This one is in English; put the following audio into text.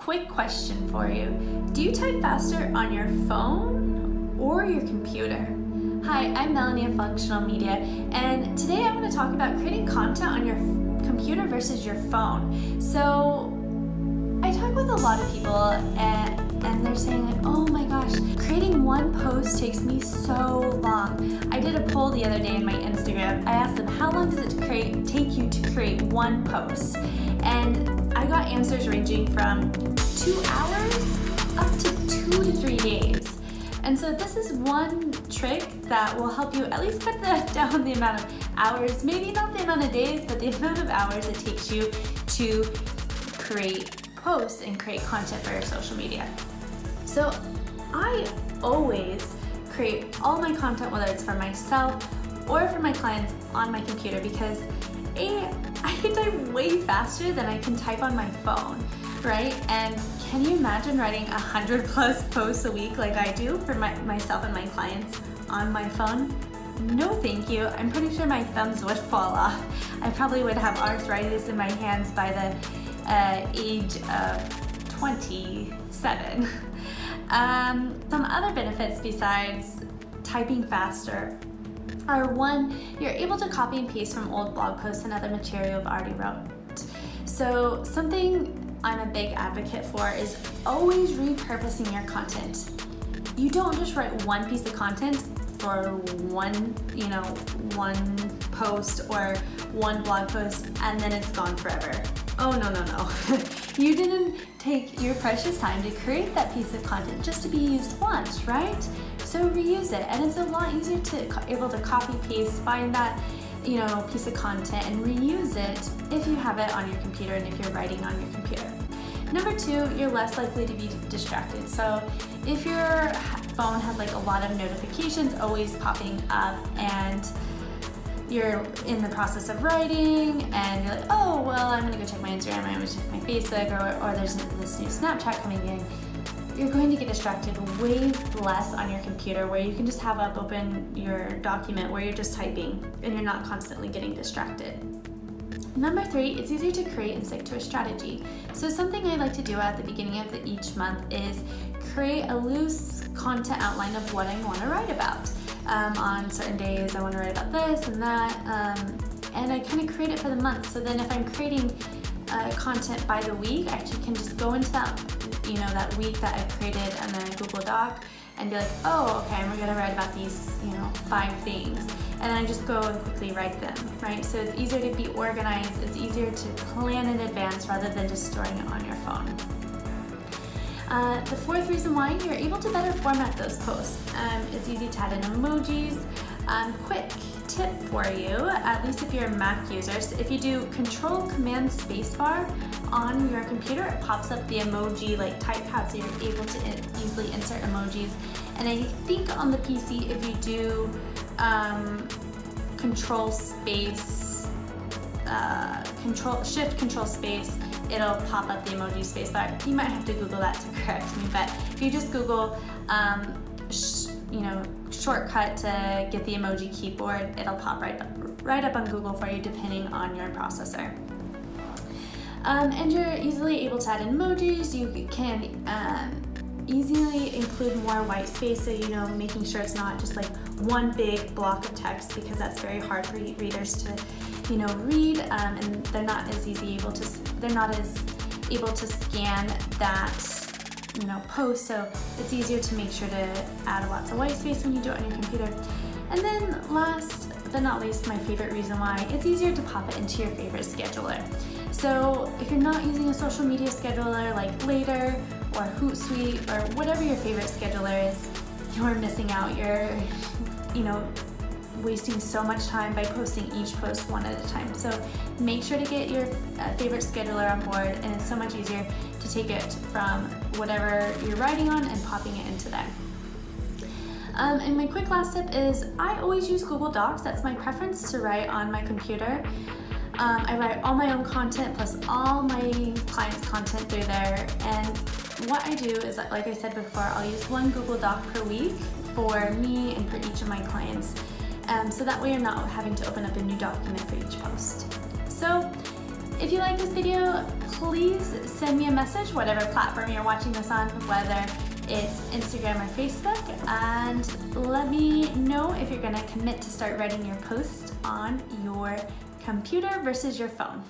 quick question for you. Do you type faster on your phone or your computer? Hi, I'm Melanie of Functional Media, and today I want to talk about creating content on your computer versus your phone. So I talk with a lot of people and they're saying like, oh my gosh, creating one post takes me so long. I did a poll the other day in my Instagram. I asked them, how long does it take you to create one post? And I got answers ranging from 2 hours up to 2 to 3 days. And so this is one trick that will help you at least cut down the amount of hours, maybe not the amount of days, but the amount of hours it takes you to create posts and create content for your social media. So I always create all my content, whether it's for myself or for my clients, on my computer because I can type way faster than I can type on my phone, right? And can you imagine writing 100+ posts a week like I do for myself and my clients on my phone? No thank you. I'm pretty sure my thumbs would fall off. I probably would have arthritis in my hands by the age of 27. Some other benefits besides typing faster are, one, you're able to copy and paste from old blog posts and other material you've already wrote. So something I'm a big advocate for is always repurposing your content. You don't just write one piece of content for one post or one blog post and then it's gone forever. Oh no. You didn't take your precious time to create that piece of content just to be used once, right? So reuse it, and it's a lot easier to able to copy paste, find that piece of content and reuse it if you have it on your computer and if you're writing on your computer. Number 2, you're less likely to be distracted. So if your phone has like a lot of notifications always popping up and you're in the process of writing and you're like, oh, well, I'm gonna go check my Instagram, I'm gonna check my Facebook, or there's this new Snapchat coming in, you're going to get distracted way less on your computer where you can just have up open your document where you're just typing and you're not constantly getting distracted. Number 3, it's easier to create and stick to a strategy. So something I like to do at the beginning of each month is create a loose content outline of what I want to write about. On certain days I want to write about this and that, and I kind of create it for the month. So then if I'm creating content by the week, I actually can just go into that week that I created on the Google Doc and be like, oh, okay, I'm gonna write about these 5 things, and I just go and quickly write them, right? So it's easier to be organized, it's easier to plan in advance rather than just storing it on your phone. The 4th reason why, you're able to better format those posts. It's easy to add in emojis. Quick tip for you, at least if you're a Mac user, so if you do Control-Command Spacebar on your computer, it pops up the emoji type pad, so you're able to easily insert emojis. And I think on the PC, if you do Shift Control Space, it'll pop up the emoji spacebar. You might have to Google that to correct me, but if you just Google shortcut to get the emoji keyboard, it'll pop right up on Google for you depending on your processor. And you're easily able to add in emojis. You can easily include more white space, so making sure it's not just like one big block of text, because that's very hard for readers to read, and they're not as able to scan that post, so it's easier to make sure to add lots of white space when you do it on your computer. And then last but not least, my favorite reason why, it's easier to pop it into your favorite scheduler. So if you're not using a social media scheduler like Later or Hootsuite or whatever your favorite scheduler is, you're missing out. You're wasting so much time by posting each post one at a time. So make sure to get your favorite scheduler on board, and it's so much easier to take it from whatever you're writing on and popping it into there. And my quick last tip is I always use Google Docs. That's my preference to write on my computer. I write all my own content plus all my clients' content through there. And what I do is, like I said before, I'll use one Google Doc per week for me and for each of my clients. So that way you're not having to open up a new document for each post. So If you like this video, please send me a message, whatever platform you're watching this on, whether it's Instagram or Facebook, and let me know if you're gonna commit to start writing your posts on your computer versus your phone.